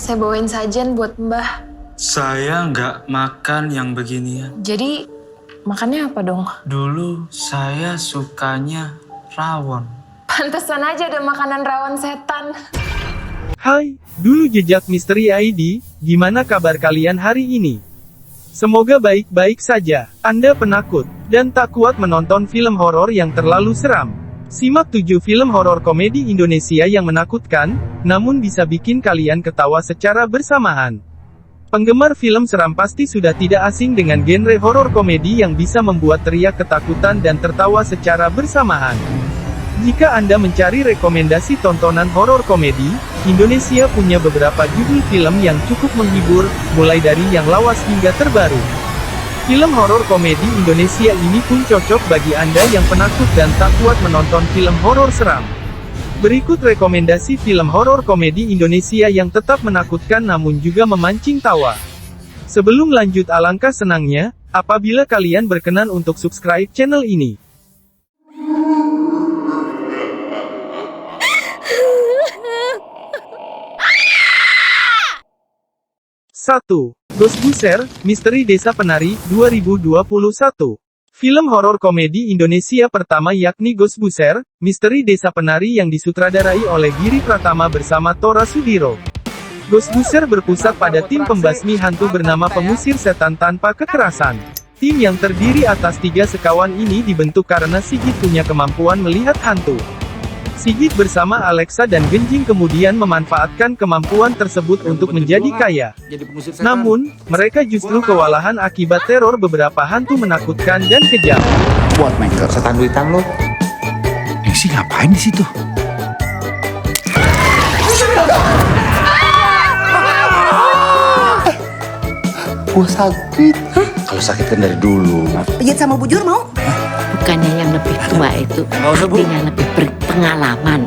Saya bawain sajian buat Mbah. Saya nggak makan yang beginian. Jadi, makannya apa dong? Dulu saya sukanya rawon. Pantesan aja ada makanan rawan setan. Hai, dulu jejak Misteri ID, gimana kabar kalian hari ini? Semoga baik-baik saja. Anda penakut, dan tak kuat menonton film horor yang terlalu seram. Simak 7 film horor komedi Indonesia yang menakutkan, namun bisa bikin kalian ketawa secara bersamaan. Penggemar film seram pasti sudah tidak asing dengan genre horor komedi yang bisa membuat teriak ketakutan dan tertawa secara bersamaan. Jika Anda mencari rekomendasi tontonan horor komedi, Indonesia punya beberapa judul film yang cukup menghibur, mulai dari yang lawas hingga terbaru. Film horor komedi Indonesia ini pun cocok bagi Anda yang penakut dan tak kuat menonton film horor seram. Berikut rekomendasi film horor komedi Indonesia yang tetap menakutkan namun juga memancing tawa. Sebelum lanjut, alangkah senangnya, apabila kalian berkenan untuk subscribe channel ini. 1. Ghostbusters, Misteri Desa Penari, 2021. Film horor komedi Indonesia pertama yakni Ghostbusters, Misteri Desa Penari yang disutradarai oleh Giri Pratama bersama Tora Sudiro. Ghostbusters berpusat pada tim pembasmi hantu bernama Pengusir Setan Tanpa Kekerasan. Tim yang terdiri atas 3 sekawan ini dibentuk karena Sigit punya kemampuan melihat hantu. Sigit bersama Alexa dan Genjing kemudian memanfaatkan kemampuan tersebut untuk menjadi kaya. Namun, mereka justru kewalahan akibat teror beberapa hantu menakutkan dan kejam. Buat maker setan duitan lo. Sih ngapain di situ? Gua sakit. Kalau sakit kan dari dulu. Pijit sama bujur mau? Bukannya yang lebih tua itu artinya lebih berpengalaman.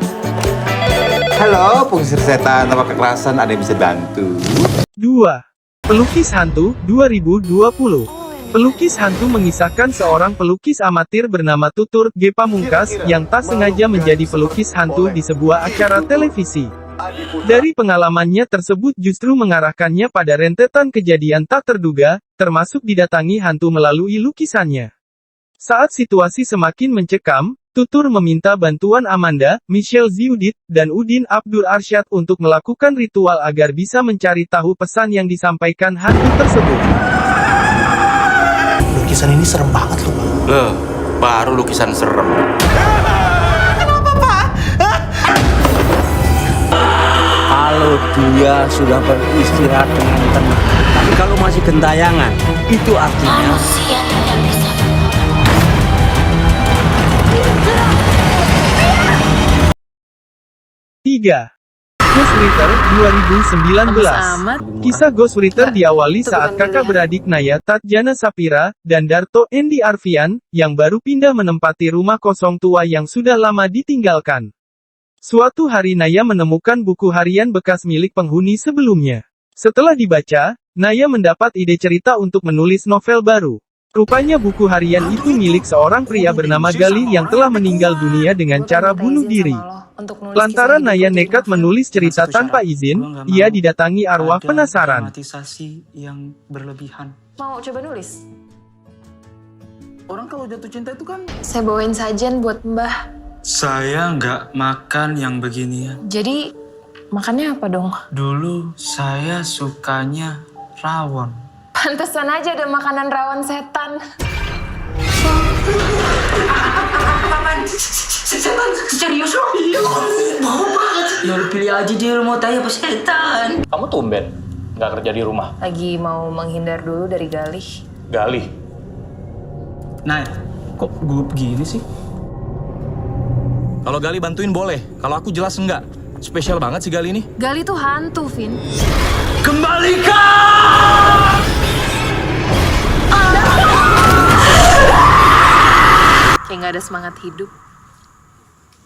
Halo, pengusir setan tanpa kekerasan, ada yang bisa bantu? 2. Pelukis Hantu, 2020. Pelukis hantu mengisahkan seorang pelukis amatir bernama Tutur G. Pamungkas, yang tak sengaja menjadi pelukis hantu di sebuah acara televisi. Dari pengalamannya tersebut justru mengarahkannya pada rentetan kejadian tak terduga, termasuk didatangi hantu melalui lukisannya. Saat situasi semakin mencekam, Tutur meminta bantuan Amanda, Michelle Ziudit, dan Udin Abdur Arsyad untuk melakukan ritual agar bisa mencari tahu pesan yang disampaikan hantu tersebut. Lukisan ini serem banget loh, Pak. Loh, baru lukisan serem. Kenapa, Pak? Kalau dia sudah beristirahat dengan tenang, tapi kalau masih gentayangan, itu artinya 3. Ghost Rider, 2019. Kisah Ghost Rider diawali saat kakak beradik Naya Tatjana Sapira, dan Darto Endi Arfian, yang baru pindah menempati rumah kosong tua yang sudah lama ditinggalkan. Suatu hari Naya menemukan buku harian bekas milik penghuni sebelumnya. Setelah dibaca, Naya mendapat ide cerita untuk menulis novel baru. Rupanya buku harian itu milik seorang pria bernama Galih yang telah meninggal dunia dengan cara bunuh diri. Lantaran Naya nekat menulis cerita tanpa izin, ia didatangi arwah penasaran. Yang berlebihan. Mau coba nulis? Orang kalau jatuh cinta itu kan... Saya bawain sajian buat Mbah. Saya nggak makan yang beginian. Jadi, makannya apa dong? Dulu saya sukanya rawon. Pantesan aja ada makanan rawan setan. Setan serius lo? Iya, bau banget. Ya lu pilih aja di rumah tanya apa setan. Kamu tumben nggak kerja di rumah? Lagi mau menghindar dulu dari Galih. Galih. Nah, kok gugup gini sih? Kalau Galih bantuin boleh, kalau aku jelas enggak. Spesial banget sih Galih ini. Galih tuh hantu, Vin. Kembalikan! Kayak nggak ada semangat hidup.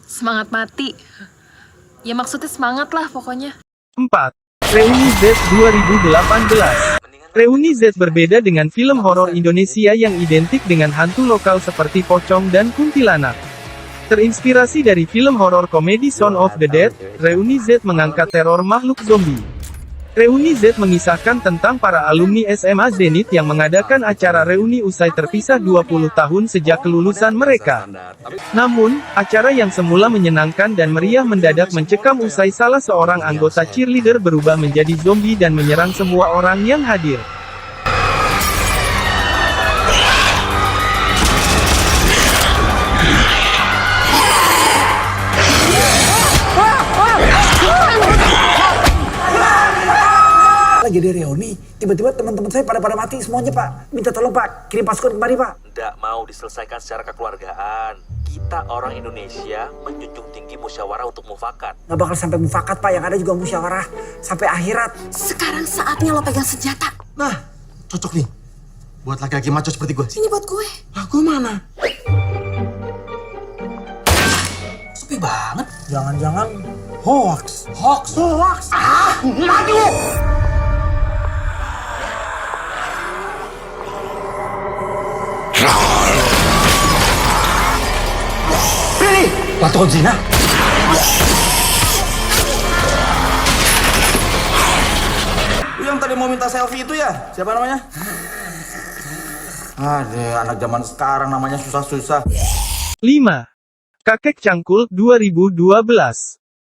Semangat mati. Ya maksudnya semangat lah pokoknya. 4. Reuni Z 2018. Reuni Z berbeda dengan film horor Indonesia yang identik dengan hantu lokal seperti pocong dan kuntilanak. Terinspirasi dari film horor komedi Shaun of the Dead, Reuni Z mengangkat teror makhluk zombie. Reuni Z mengisahkan tentang para alumni SMA Zenit yang mengadakan acara reuni usai terpisah 20 tahun sejak kelulusan mereka. Namun, acara yang semula menyenangkan dan meriah mendadak mencekam usai salah seorang anggota cheerleader berubah menjadi zombie dan menyerang semua orang yang hadir. Lagi di reuni, tiba-tiba teman-teman saya pada mati semuanya, Pak. Minta tolong, Pak. Kirim pasukan kemari, Pak. Tidak mau diselesaikan secara kekeluargaan. Kita orang Indonesia menjunjung tinggi musyawarah untuk mufakat. Nggak bakal sampai mufakat, Pak. Yang ada juga musyawarah sampai akhirat. Sekarang saatnya lo pegang senjata. Nah, cocok nih. Buat laki-laki maco seperti gue. Ini buat gue. Lah, gue mana? Sepi banget. Jangan-jangan hoax. Hoax. Ah, maju! Pilih! Patung zina? Yang tadi mau minta selfie itu ya? Siapa namanya? Ada anak zaman sekarang namanya susah-susah. 5. Kakek Cangkul 2012.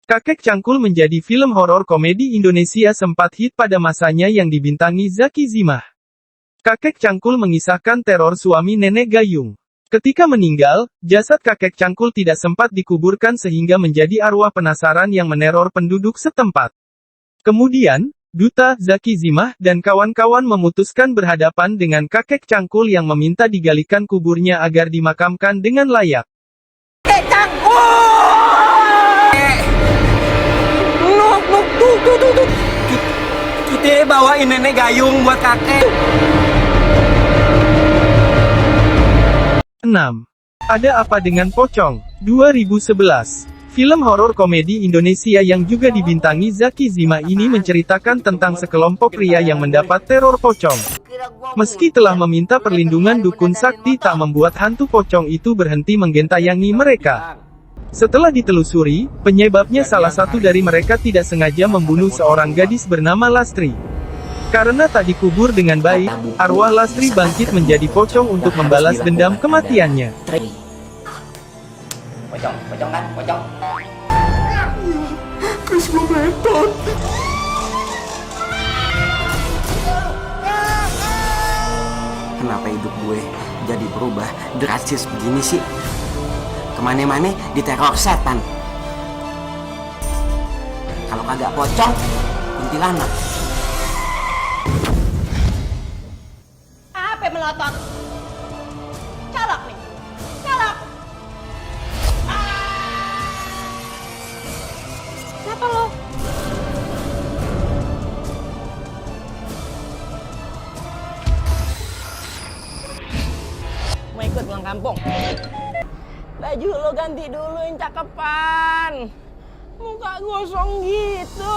Kakek Cangkul menjadi film horor komedi Indonesia sempat hit pada masanya yang dibintangi Zaki Zimah. Kakek Cangkul mengisahkan teror suami nenek gayung. Ketika meninggal, jasad kakek Cangkul tidak sempat dikuburkan sehingga menjadi arwah penasaran yang meneror penduduk setempat. Kemudian, Duta Zaki Zimah dan kawan-kawan memutuskan berhadapan dengan kakek Cangkul yang meminta digalikan kuburnya agar dimakamkan dengan layak. Tuh. Kita bawain nenek gayung buat kakek. 6. Ada Apa Dengan Pocong? 2011. Film horor komedi Indonesia yang juga dibintangi Zaki Zimah ini menceritakan tentang sekelompok pria yang mendapat teror pocong. Meski telah meminta perlindungan dukun sakti, tak membuat hantu pocong itu berhenti menggentayangi mereka. Setelah ditelusuri, penyebabnya salah satu dari mereka tidak sengaja membunuh seorang gadis bernama Lastri. Karena tak dikubur dengan baik, arwah Lastri bangkit menjadi pocong untuk membalas dendam kematiannya. Pocong kan? Pocong. Chris belum nonton. Kenapa hidup gue jadi berubah drastis begini sih? Kemana-mana diteror setan. Kalau kagak pocong, kuntilanak. Apa melotot? Colok nih. Colok. Kenapa lo? Mau ikut pulang kampung? Baju lo ganti dulu yang cakepan. Muka gosong gitu.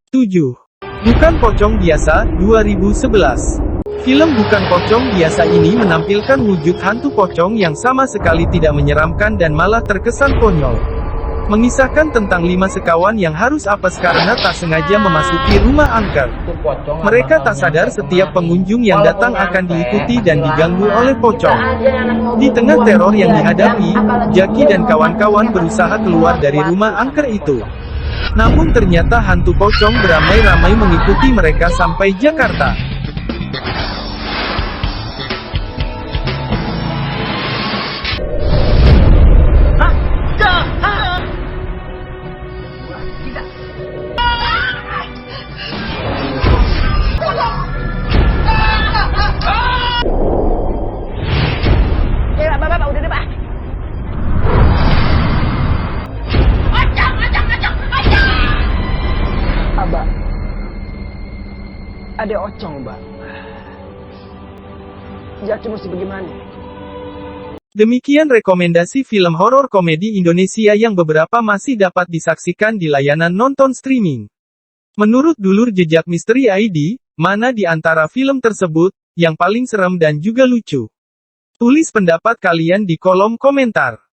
Tujuh. Bukan Pocong Biasa, 2011. Film Bukan Pocong Biasa ini menampilkan wujud hantu pocong yang sama sekali tidak menyeramkan dan malah terkesan konyol. Mengisahkan tentang 5 sekawan yang harus apes karena tak sengaja memasuki rumah angker. Mereka tak sadar setiap pengunjung yang datang akan diikuti dan diganggu oleh pocong. Di tengah teror yang dihadapi, Jaki dan kawan-kawan berusaha keluar dari rumah angker itu. Namun ternyata hantu pocong beramai-ramai mengikuti mereka sampai Jakarta. Bapak, udah deh, Pak. Abah, ada ocong, Mbak. Jadi mesti bagaimana? Demikian rekomendasi film horor komedi Indonesia yang beberapa masih dapat disaksikan di layanan nonton streaming. Menurut Dulur Jejak Misteri ID, mana di antara film tersebut yang paling serem dan juga lucu? Tulis pendapat kalian di kolom komentar.